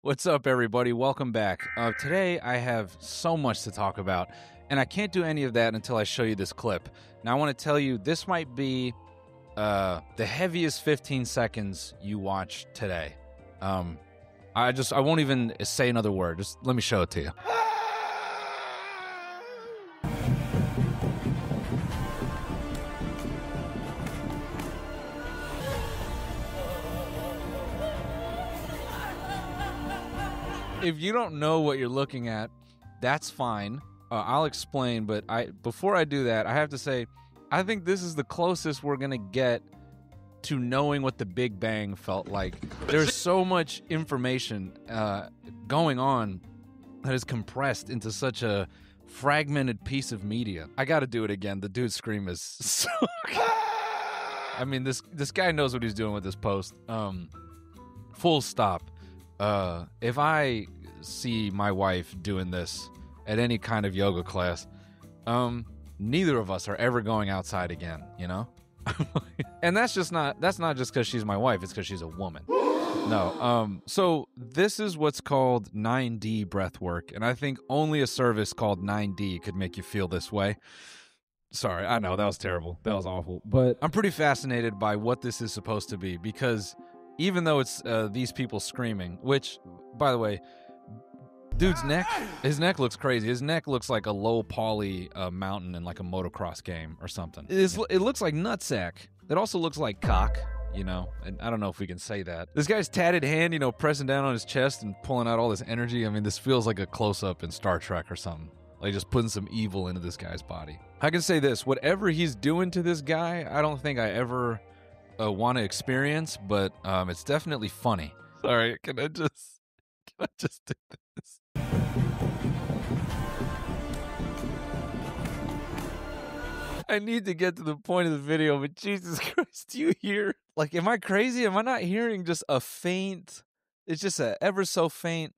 What's up, everybody? Welcome back. Today, I have so much to talk about, and I can't do any of that until I show you this clip. Now, I want to tell you, this might be the heaviest 15 seconds you watch today. I won't even say another word. Just let me show it to you. If you don't know what you're looking at, that's fine. I'll explain, but before I do that, I have to say, I think this is the closest we're going to get to knowing what the Big Bang felt like. There's so much information going on that is compressed into such a fragmented piece of media. I got to do it again. The dude's scream is so... I mean, this guy knows what he's doing with this post. Full stop. If I see my wife doing this at any kind of yoga class, neither of us are ever going outside again, you know? And that's not just because she's my wife, it's because she's a woman. No, so this is what's called 9D breath work, and I think only a service called 9D could make you feel this way. Sorry, I know, that was terrible. That was awful. But I'm pretty fascinated by what this is supposed to be, because even though it's these people screaming, which, by the way, dude's neck, his neck looks crazy. His neck looks like a low poly mountain in like a motocross game or something. It looks like nutsack. It also looks like cock, you know, and I don't know if we can say that. This guy's tatted hand, you know, pressing down on his chest and pulling out all this energy. I mean, this feels like a close-up in Star Trek or something. Like just putting some evil into this guy's body. I can say this, whatever he's doing to this guy, I don't think I ever... want to experience, but it's definitely funny. Sorry, can I just do this? I need to get to the point of the video, but Jesus Christ, do you hear? Like, am I crazy? Am I not hearing just a faint? It's just a ever so faint.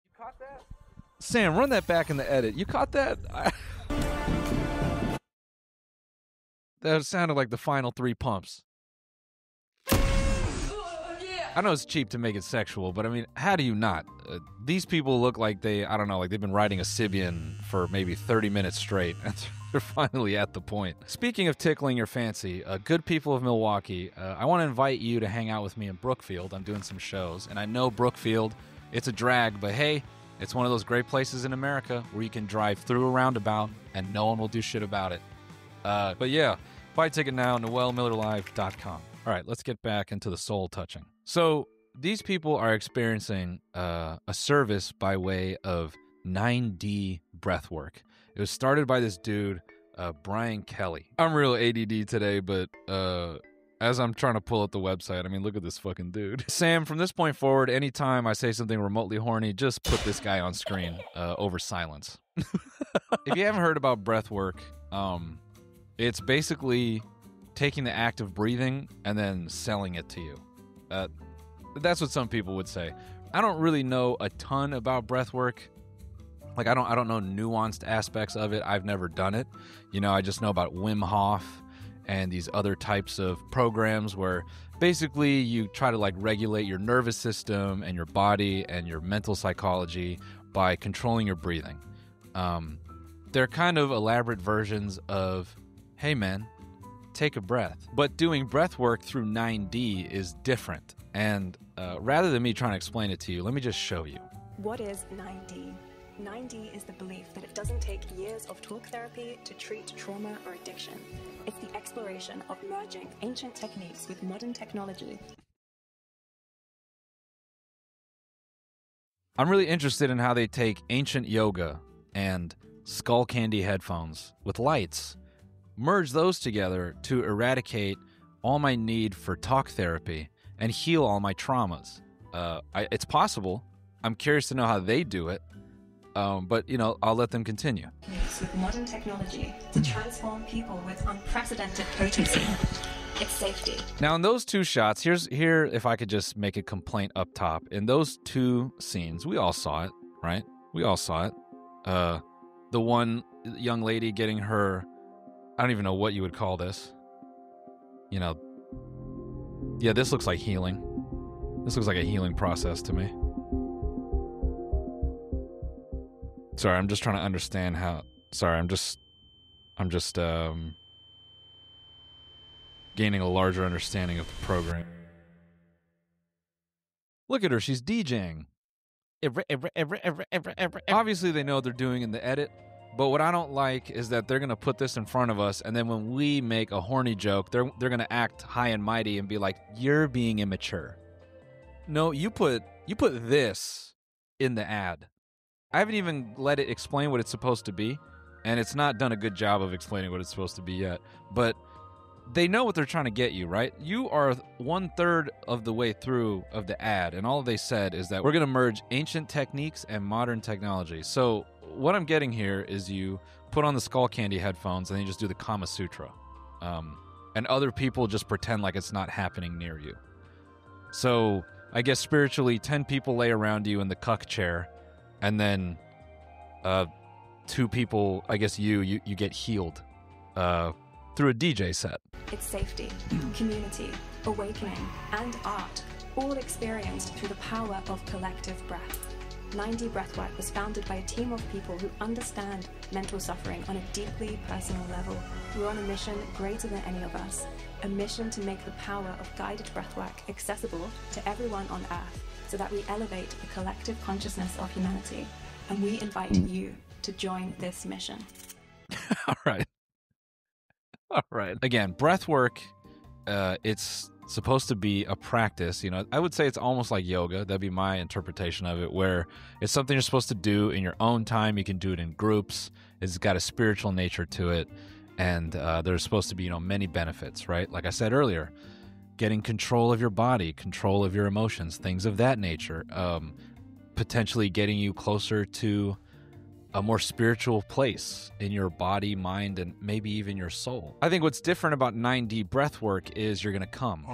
You caught that? Sam, run that back in the edit. You caught that? That sounded like the final 3 pumps. I know it's cheap to make it sexual, but I mean, how do you not? These people look like like they've been riding a Sibian for maybe 30 minutes straight, and they're finally at the point. Speaking of tickling your fancy, good people of Milwaukee, I want to invite you to hang out with me in Brookfield. I'm doing some shows, and I know Brookfield, it's a drag, but hey, it's one of those great places in America where you can drive through a roundabout and no one will do shit about it. But yeah, buy a ticket now, noelmillerlive.com. All right, let's get back into the soul touching. So these people are experiencing a service by way of 9D breath work. It was started by this dude, Brian Kelly. I'm real ADD today, but as I'm trying to pull up the website, I mean, look at this fucking dude. Sam, from this point forward, anytime I say something remotely horny, just put this guy on screen over silence. If you haven't heard about breath work, it's basically taking the act of breathing and then selling it to you. That's what some people would say. I don't really know a ton about breath work. Like, I don't know nuanced aspects of it. I've never done it. You know, I just know about Wim Hof and these other types of programs where basically you try to like regulate your nervous system and your body and your mental psychology by controlling your breathing. They're kind of elaborate versions of, hey man, take a breath. But doing breath work through 9D is different. And rather than me trying to explain it to you, let me just show you. What is 9D? 9D is the belief that it doesn't take years of talk therapy to treat trauma or addiction. It's the exploration of merging ancient techniques with modern technology. I'm really interested in how they take ancient yoga and skull candy headphones with lights, merge those together to eradicate all my need for talk therapy and heal all my traumas. It's possible. I'm curious to know how they do it. But, you know, I'll let them continue. With modern technology to transform people with unprecedented potency. It's safety. Now, in those two shots, here, if I could just make a complaint up top. In those two scenes, we all saw it, right? We all saw it. The one young lady getting her, I don't even know what you would call this. You know, yeah, this looks like healing. This looks like a healing process to me. Sorry, I'm just trying to understand how... Sorry, I'm just gaining a larger understanding of the program. Look at her, she's DJing. Obviously, they know what they're doing in the edit, but what I don't like is that they're going to put this in front of us, and then when we make a horny joke, they're going to act high and mighty and be like, you're being immature. No, you put this in the ad. I haven't even let it explain what it's supposed to be, and it's not done a good job of explaining what it's supposed to be yet, but they know what they're trying to get you, right? You are 1/3 of the way through of the ad, and all they said is that we're going to merge ancient techniques and modern technology. So what I'm getting here is you put on the Skull Candy headphones and then you just do the Kama Sutra. And other people just pretend like it's not happening near you. So I guess spiritually, 10 people lay around you in the cuck chair, and then 2 people, I guess you get healed through a DJ set. It's safety, community, awakening, and art, all experienced through the power of collective breath. 9D Breathwork was founded by a team of people who understand mental suffering on a deeply personal level. We're on a mission greater than any of us, a mission to make the power of guided breathwork accessible to everyone on Earth so that we elevate the collective consciousness of humanity. And we invite you to join this mission. All right. Again, breath work, it's supposed to be a practice. You know, I would say it's almost like yoga. That'd be my interpretation of it, where it's something you're supposed to do in your own time. You can do it in groups. It's got a spiritual nature to it. And there's supposed to be, many benefits, right? Like I said earlier, getting control of your body, control of your emotions, things of that nature, potentially getting you closer to a more spiritual place in your body, mind, and maybe even your soul. I think what's different about 9D breathwork is you're going to come.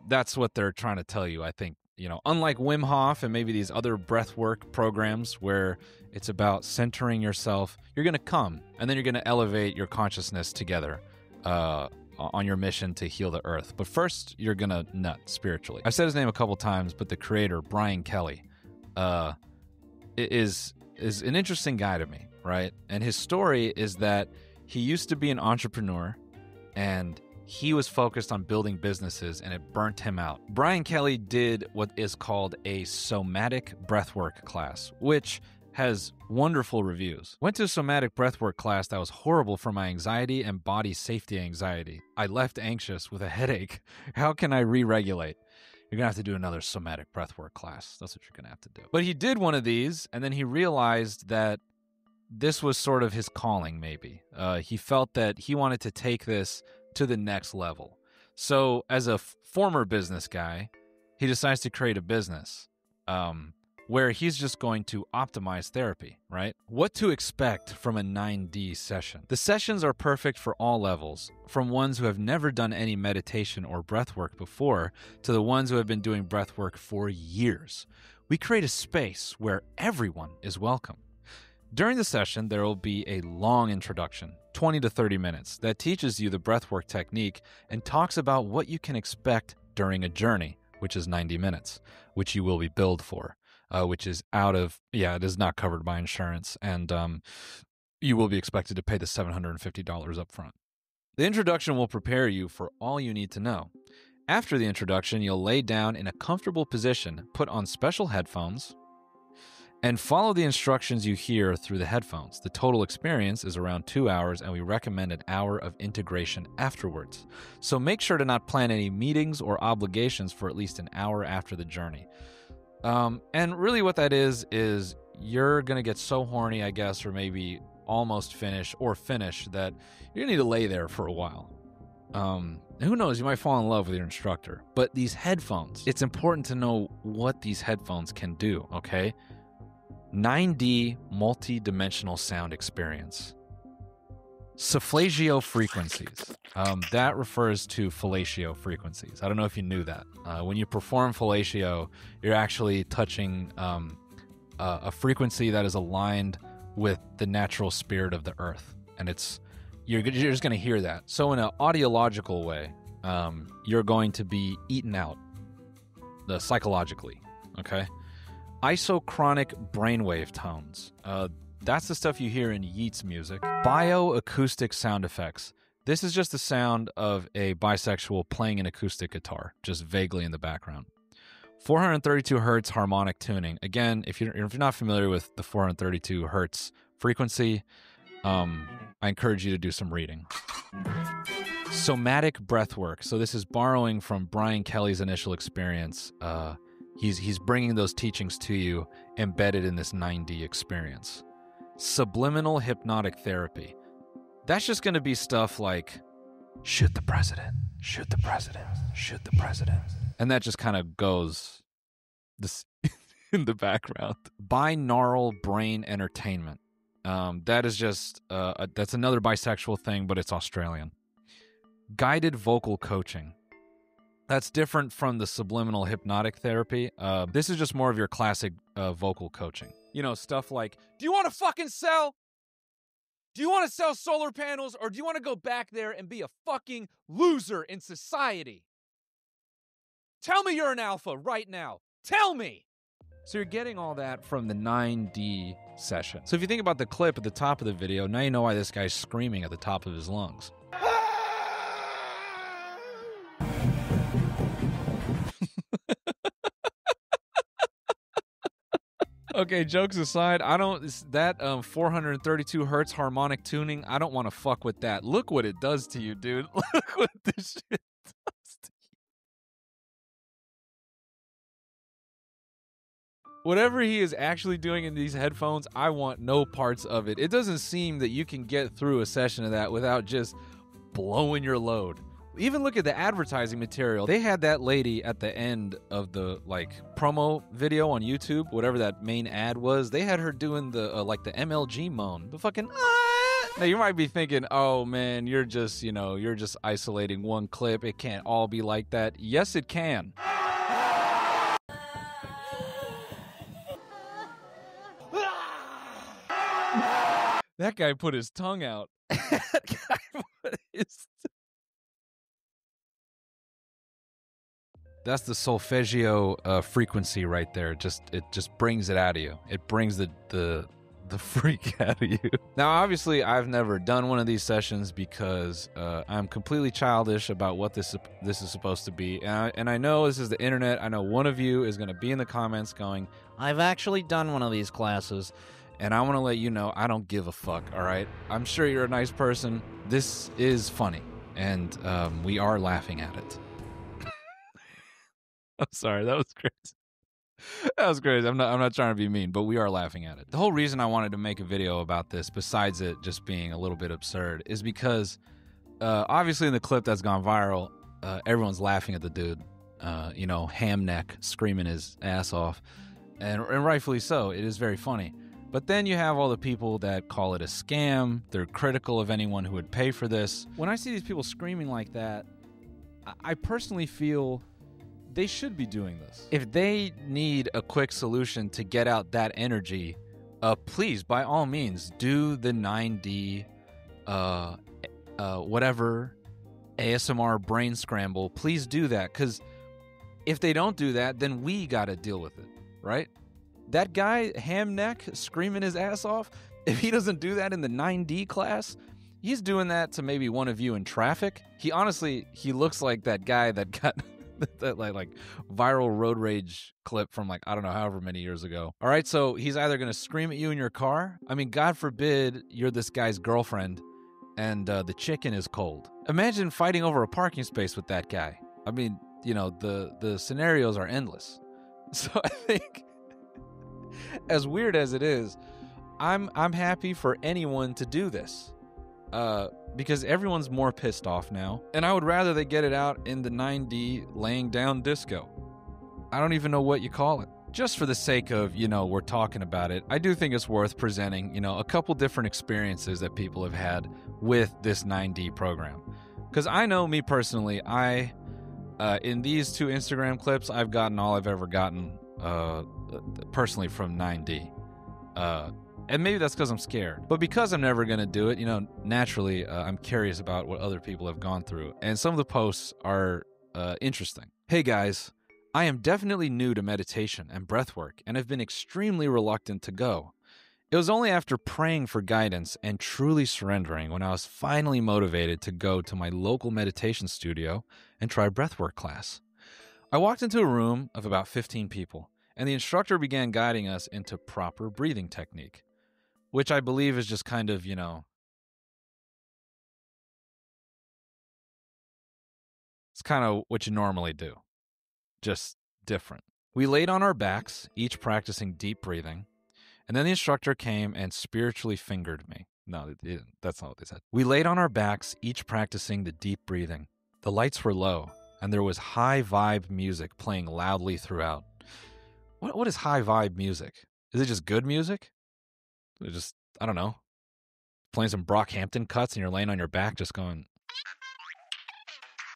That's what they're trying to tell you, I think. Unlike Wim Hof and maybe these other breathwork programs where it's about centering yourself, you're going to come, and then you're going to elevate your consciousness together on your mission to heal the earth. But first, you're going to nut spiritually. I've said his name a couple times, but the creator, Brian Kelly, is an interesting guy to me, right? And his story is that he used to be an entrepreneur and he was focused on building businesses and it burnt him out. Brian Kelly did what is called a somatic breathwork class, which has wonderful reviews. Went to a somatic breathwork class that was horrible for my anxiety and body safety anxiety. I left anxious with a headache. How can I re-regulate? You're going to have to do another somatic breathwork class. That's what you're going to have to do. But he did one of these, and then he realized that this was sort of his calling, maybe. He felt that he wanted to take this to the next level. So as a former business guy, he decides to create a business where he's just going to optimize therapy, right? What to expect from a 9D session. The sessions are perfect for all levels, from ones who have never done any meditation or breathwork before to the ones who have been doing breathwork for years. We create a space where everyone is welcome. During the session, there will be a long introduction, 20 to 30 minutes, that teaches you the breathwork technique and talks about what you can expect during a journey, which is 90 minutes, which you will be billed for. Which is it is not covered by insurance, and you will be expected to pay the $750 up front. The introduction will prepare you for all you need to know. After the introduction, you'll lay down in a comfortable position, put on special headphones, and follow the instructions you hear through the headphones. The total experience is around 2 hours, and we recommend an hour of integration afterwards. So make sure to not plan any meetings or obligations for at least an hour after the journey. And really what that is you're going to get so horny, I guess, or maybe almost finish that you're going to need to lay there for a while. Who knows, you might fall in love with your instructor. But these headphones, it's important to know what these headphones can do, okay? 9D multi-dimensional sound experience. Sufflagio frequencies. That refers to fellatio frequencies. I don't know if you knew that. When you perform fellatio, you're actually touching a frequency that is aligned with the natural spirit of the earth. And you're just going to hear that. So in an audiological way, you're going to be eaten out psychologically, okay? Isochronic brainwave tones. That's the stuff you hear in Yeats music. Bioacoustic sound effects. This is just the sound of a bisexual playing an acoustic guitar, just vaguely in the background. 432 hertz harmonic tuning. Again, if you're not familiar with the 432 hertz frequency, I encourage you to do some reading. Somatic breathwork. So this is borrowing from Brian Kelly's initial experience. He's bringing those teachings to you embedded in this 9D experience. Subliminal hypnotic therapy. That's just going to be stuff like, shoot the president, shoot the president, shoot the president. And that just kind of goes this in the background. Binaural brain entertainment. That is just, that's another bisexual thing, but it's Australian. Guided vocal coaching. That's different from the subliminal hypnotic therapy. This is just more of your classic vocal coaching. You know, stuff like, do you want to fucking sell? Do you want to sell solar panels, or do you want to go back there and be a fucking loser in society? Tell me you're an alpha right now. Tell me! So you're getting all that from the 9D session. So if you think about the clip at the top of the video, now you know why this guy's screaming at the top of his lungs. Okay, jokes aside, that 432 hertz harmonic tuning, I don't want to fuck with that. Look what it does to you, dude. Look what this shit does to you. Whatever he is actually doing in these headphones, I want no parts of it. It doesn't seem that you can get through a session of that without just blowing your load. Even look at the advertising material. They had that lady at the end of the promo video on YouTube, whatever that main ad was. They had her doing the the MLG moan, the fucking. Now you might be thinking, "Oh man, you're just isolating one clip. It can't all be like that." Yes, it can. That guy put his tongue out. That guy put his. That's the solfeggio frequency right there. It just brings it out of you. It brings the freak out of you. Now, obviously, I've never done one of these sessions because I'm completely childish about what this is supposed to be. And I know this is the internet. I know one of you is going to be in the comments going, "I've actually done one of these classes." And I want to let you know I don't give a fuck, all right? I'm sure you're a nice person. This is funny, and we are laughing at it. I'm sorry, that was crazy. That was crazy. I'm not trying to be mean, but we are laughing at it. The whole reason I wanted to make a video about this, besides it just being a little bit absurd, is because obviously in the clip that's gone viral, everyone's laughing at the dude, ham neck, screaming his ass off, and rightfully so. It is very funny. But then you have all the people that call it a scam. They're critical of anyone who would pay for this. When I see these people screaming like that, I personally feel they should be doing this. If they need a quick solution to get out that energy, please, by all means, do the 9D, whatever, ASMR brain scramble. Please do that, because if they don't do that, then we got to deal with it, right? That guy, ham neck, screaming his ass off, if he doesn't do that in the 9D class, he's doing that to maybe one of you in traffic. He looks like that guy that got that like viral road rage clip from I don't know, however many years ago. All right, so he's either going to scream at you in your car. I mean, God forbid you're this guy's girlfriend and the chicken is cold. Imagine fighting over a parking space with that guy. I mean, the scenarios are endless. So I think, as weird as it is, I'm happy for anyone to do this. Because everyone's more pissed off now, and I would rather they get it out in the 9D laying down disco. I don't even know what you call it. Just for the sake of, we're talking about it, I do think it's worth presenting, a couple different experiences that people have had with this 9D program. Because I know, me personally, in these two Instagram clips, I've gotten all I've ever gotten personally from 9D. And maybe that's because I'm scared. But because I'm never going to do it, naturally, I'm curious about what other people have gone through. And some of the posts are interesting. Hey guys, I am definitely new to meditation and breathwork and have been extremely reluctant to go. It was only after praying for guidance and truly surrendering when I was finally motivated to go to my local meditation studio and try breathwork class. I walked into a room of about 15 people, and the instructor began guiding us into proper breathing technique, which I believe is just kind of, it's kind of what you normally do, just different. We laid on our backs, each practicing deep breathing, and then the instructor came and spiritually fingered me. No, that's not what they said. We laid on our backs, each practicing the deep breathing. The lights were low, and there was high vibe music playing loudly throughout. What is high vibe music? Is it just good music? Is it just, I don't know, playing some Brockhampton cuts and you're laying on your back just going...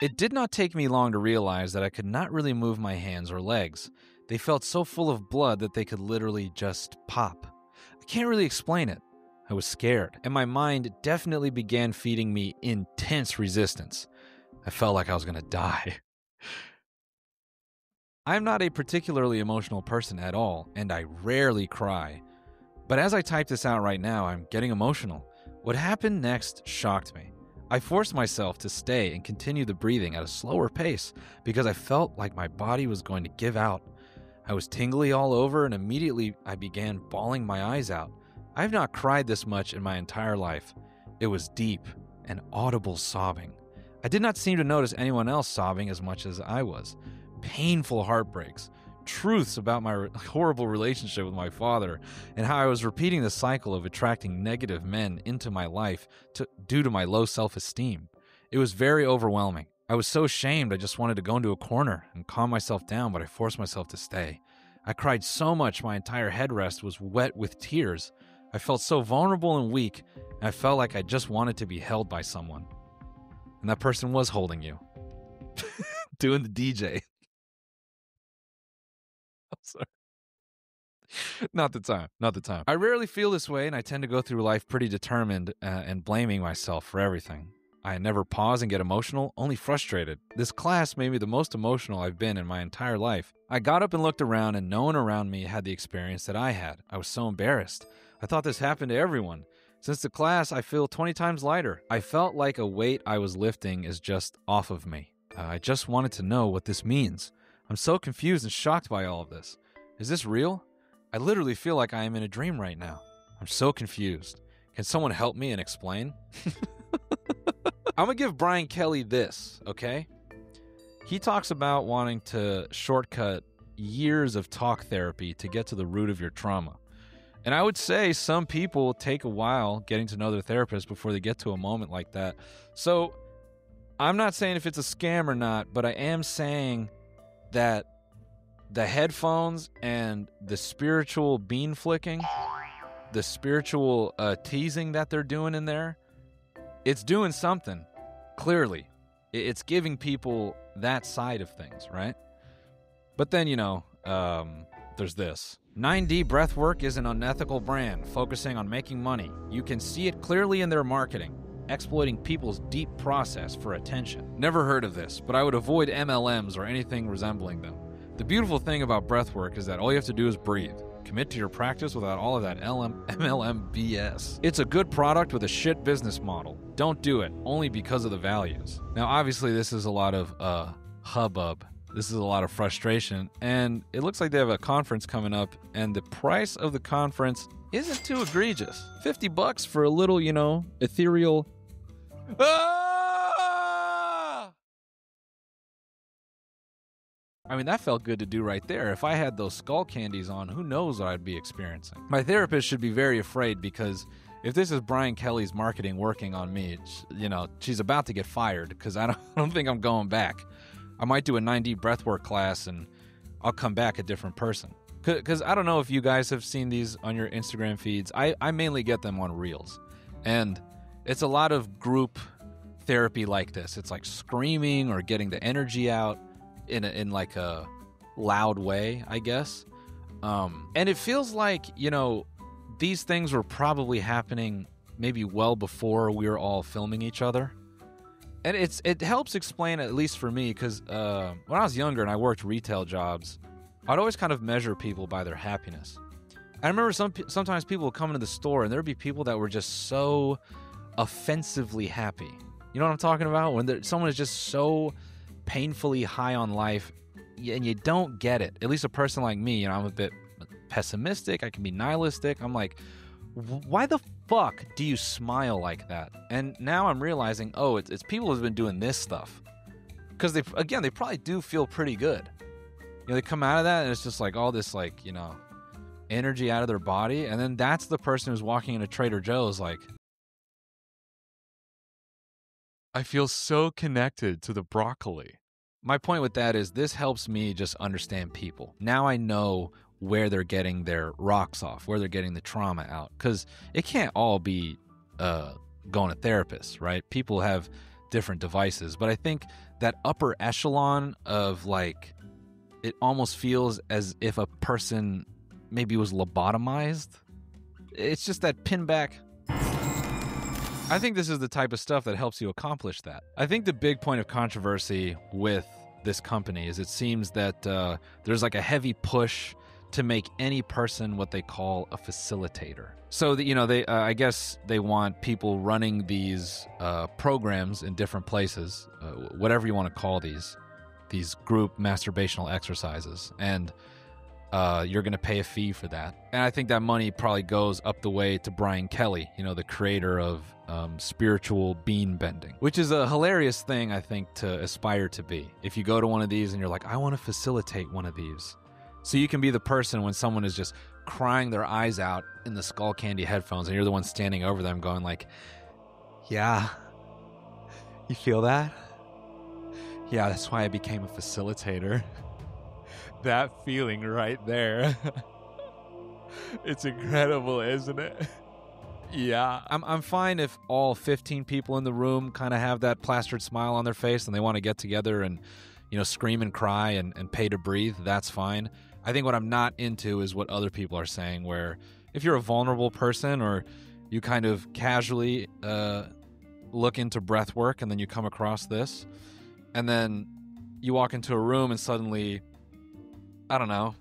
It did not take me long to realize that I could not really move my hands or legs. They felt so full of blood that they could literally just pop. I can't really explain it. I was scared, and my mind definitely began feeding me intense resistance. I felt like I was going to die. I'm not a particularly emotional person at all, and I rarely cry. But as I type this out right now, I'm getting emotional. What happened next shocked me. I forced myself to stay and continue the breathing at a slower pace because I felt like my body was going to give out. I was tingly all over, and immediately I began bawling my eyes out. I have not cried this much in my entire life. It was deep and audible sobbing. I did not seem to notice anyone else sobbing as much as I was. Painful heartbreaks, truths about my horrible relationship with my father, and how I was repeating the cycle of attracting negative men into my life due to my low self-esteem. It was very overwhelming. I was so ashamed I just wanted to go into a corner and calm myself down, but I forced myself to stay. I cried so much my entire headrest was wet with tears. I felt so vulnerable and weak, and I felt like I just wanted to be held by someone. And that person was holding you. Doing the DJ. I'm sorry. Not the time. I rarely feel this way, and I tend to go through life pretty determined and blaming myself for everything. I never pause and get emotional, only frustrated. This class made me the most emotional I've been in my entire life. I got up and looked around, and no one around me had the experience that I had. I was so embarrassed. I thought this happened to everyone. Since the class, I feel 20 times lighter. I felt like a weight I was lifting is just off of me. I just wanted to know what this means. I'm so confused and shocked by all of this. Is this real? I literally feel like I am in a dream right now. I'm so confused. Can someone help me and explain? I'm going to give Brian Kelly this, okay? He talks about wanting to shortcut years of talk therapy to get to the root of your trauma. And I would say some people take a while getting to know their therapist before they get to a moment like that. So I'm not saying if it's a scam or not, but I am saying that the headphones and the spiritual bean flicking, the spiritual teasing that they're doing in there, it's doing something, clearly. It's giving people that side of things, right? But then, there's this. 9D Breathwork is an unethical brand focusing on making money. You can see it clearly in their marketing, exploiting people's deep process for attention. Never heard of this, but I would avoid MLMs or anything resembling them. The beautiful thing about breathwork is that all you have to do is breathe. Commit to your practice without all of that MLM BS. It's a good product with a shit business model. Don't do it, only because of the values. Now, obviously, this is a lot of hubbub. This is a lot of frustration, and it looks like they have a conference coming up, and the price of the conference isn't too egregious. $50 for a little, ethereal... Ah! I mean, that felt good to do right there. If I had those skull candies on, who knows what I'd be experiencing. My therapist should be very afraid because if this is Brian Kelly's marketing working on me, she's about to get fired because I don't think I'm going back. I might do a 9D breathwork class and I'll come back a different person. Because I don't know if you guys have seen these on your Instagram feeds. I mainly get them on Reels. And it's a lot of group therapy like this. It's like screaming or getting the energy out in like a loud way, I guess. And it feels like, these things were probably happening maybe well before we were all filming each other. And it helps explain, at least for me, because when I was younger and I worked retail jobs, I'd always kind of measure people by their happiness. I remember sometimes people would come into the store and there'd be people that were just so offensively happy. You know what I'm talking about? When someone is just so painfully high on life and you don't get it. At least a person like me, I'm a bit pessimistic. I can be nihilistic. I'm like, why the fuck do you smile like that? And now I'm realizing, it's people who've been doing this stuff. Because they probably do feel pretty good. They come out of that and it's just like all this energy out of their body. And then that's the person who's walking into Trader Joe's like, I feel so connected to the broccoli. My point with that is this helps me just understand people. Now I know where they're getting their rocks off, where they're getting the trauma out. Because it can't all be going to therapists, right? People have different devices. But I think that upper echelon of it almost feels as if a person maybe was lobotomized. It's just that pin back. I think this is the type of stuff that helps you accomplish that. I think the big point of controversy with this company is it seems that there's a heavy push to make any person what they call a facilitator. So that, I guess they want people running these programs in different places, whatever you want to call these group masturbational exercises, and you're going to pay a fee for that. And I think that money probably goes up the way to Brian Kelly, the creator of spiritual bean bending, which is a hilarious thing, I think, to aspire to be. If you go to one of these and you're like, I want to facilitate one of these. So you can be the person when someone is just crying their eyes out in the Skull Candy headphones and you're the one standing over them going like, yeah, you feel that? Yeah, that's why I became a facilitator. That feeling right there. It's incredible, isn't it? Yeah. I'm fine if all 15 people in the room kind of have that plastered smile on their face and they want to get together and, scream and cry and pay to breathe. That's fine. I think what I'm not into is what other people are saying, where if you're a vulnerable person or you kind of casually look into breath work and then you come across this and then you walk into a room and suddenly, I don't know,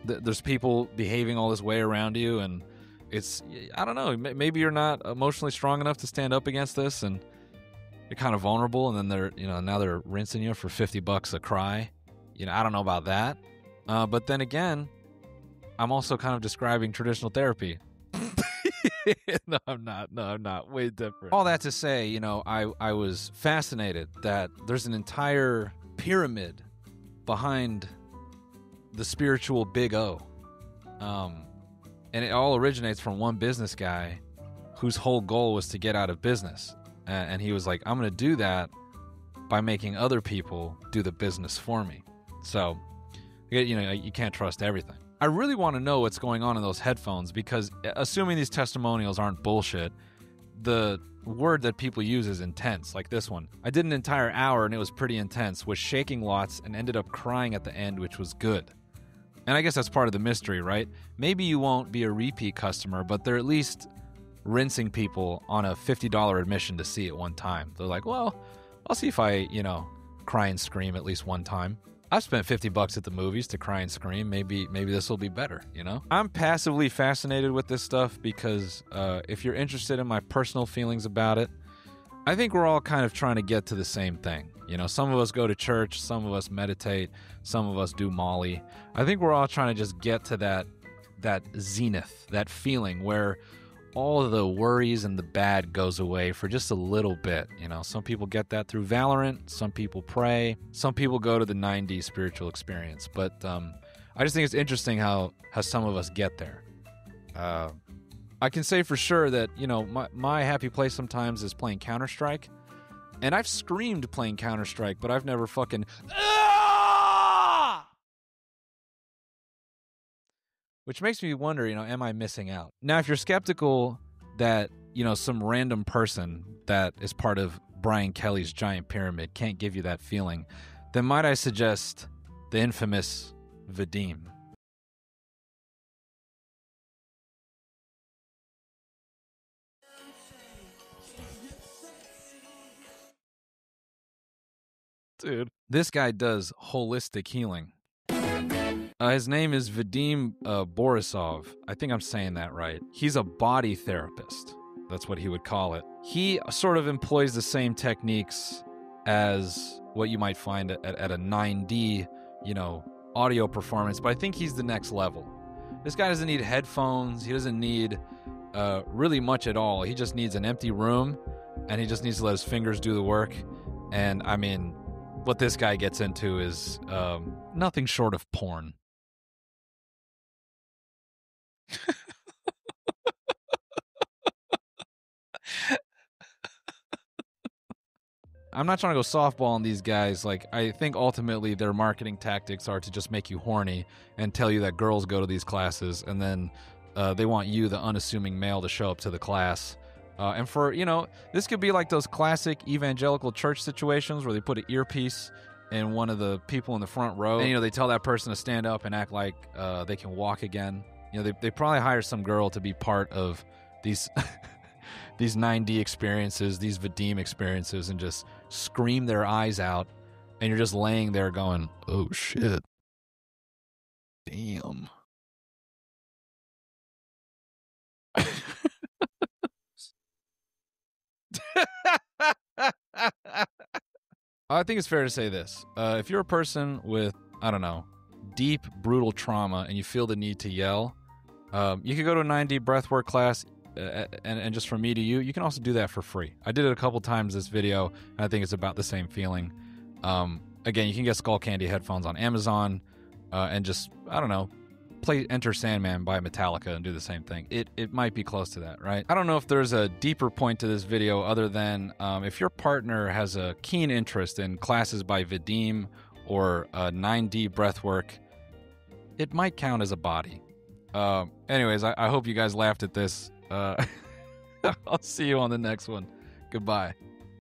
there's people behaving all this way around you and it's, I don't know, maybe you're not emotionally strong enough to stand up against this and you're kind of vulnerable and then they're, now they're rinsing you for $50 a cry. I don't know about that. But then again, I'm also kind of describing traditional therapy. No, I'm not. Way different. All that to say, I was fascinated that there's an entire pyramid behind the spiritual Big O. And it all originates from one business guy whose whole goal was to get out of business. And he was like, I'm going to do that by making other people do the business for me. So, you can't trust everything. I really want to know what's going on in those headphones because assuming these testimonials aren't bullshit, the word that people use is intense, like this one. I did an entire hour and it was pretty intense, was shaking lots and ended up crying at the end, which was good. And I guess that's part of the mystery, right? Maybe you won't be a repeat customer, but they're at least rinsing people on a $50 admission to see it one time. They're like, well, I'll see if I, cry and scream at least one time. I've spent $50 at the movies to cry and scream. Maybe this will be better, I'm passively fascinated with this stuff because if you're interested in my personal feelings about it, I think we're all kind of trying to get to the same thing. Some of us go to church, some of us meditate, some of us do Molly. I think we're all trying to just get to that zenith, that feeling where all of the worries and the bad goes away for just a little bit. Some people get that through Valorant, some people pray, some people go to the 9D spiritual experience. But I just think it's interesting how some of us get there. I can say for sure that, my happy place sometimes is playing Counter-Strike. And I've screamed playing Counter-Strike, but I've never fucking... Which makes me wonder, am I missing out? Now, if you're skeptical that, some random person that is part of Brian Kelly's giant pyramid can't give you that feeling, then might I suggest the infamous Vadim. Dude, this guy does holistic healing. His name is Vadim Borisov. I think I'm saying that right. He's a body therapist. That's what he would call it. He sort of employs the same techniques as what you might find at a 9D, audio performance, but I think he's the next level. This guy doesn't need headphones. He doesn't need really much at all. He just needs an empty room, and he just needs to let his fingers do the work. And, I mean, what this guy gets into is nothing short of porn. I'm not trying to go softball on these guys. Like, I think ultimately their marketing tactics are to just make you horny and tell you that girls go to these classes, and then they want you, the unassuming male, to show up to the class. And for, this could be like those classic evangelical church situations where they put an earpiece in one of the people in the front row, and, they tell that person to stand up and act like they can walk again. They probably hire some girl to be part of these these 9D experiences, these Vadim experiences, and just scream their eyes out, and you're just laying there going, oh shit. Damn. I think it's fair to say this. If you're a person with, I don't know, deep, brutal trauma, and you feel the need to yell, you could go to a 9D breathwork class, and just from me to you, you can also do that for free. I did it a couple times this video, and I think it's about the same feeling. Again, you can get Skull Candy headphones on Amazon, and just, I don't know, play Enter Sandman by Metallica and do the same thing. It might be close to that, right? I don't know if there's a deeper point to this video other than if your partner has a keen interest in classes by Vadim or 9D breathwork, it might count as a body. Anyways, I hope you guys laughed at this. I'll see you on the next one. Goodbye.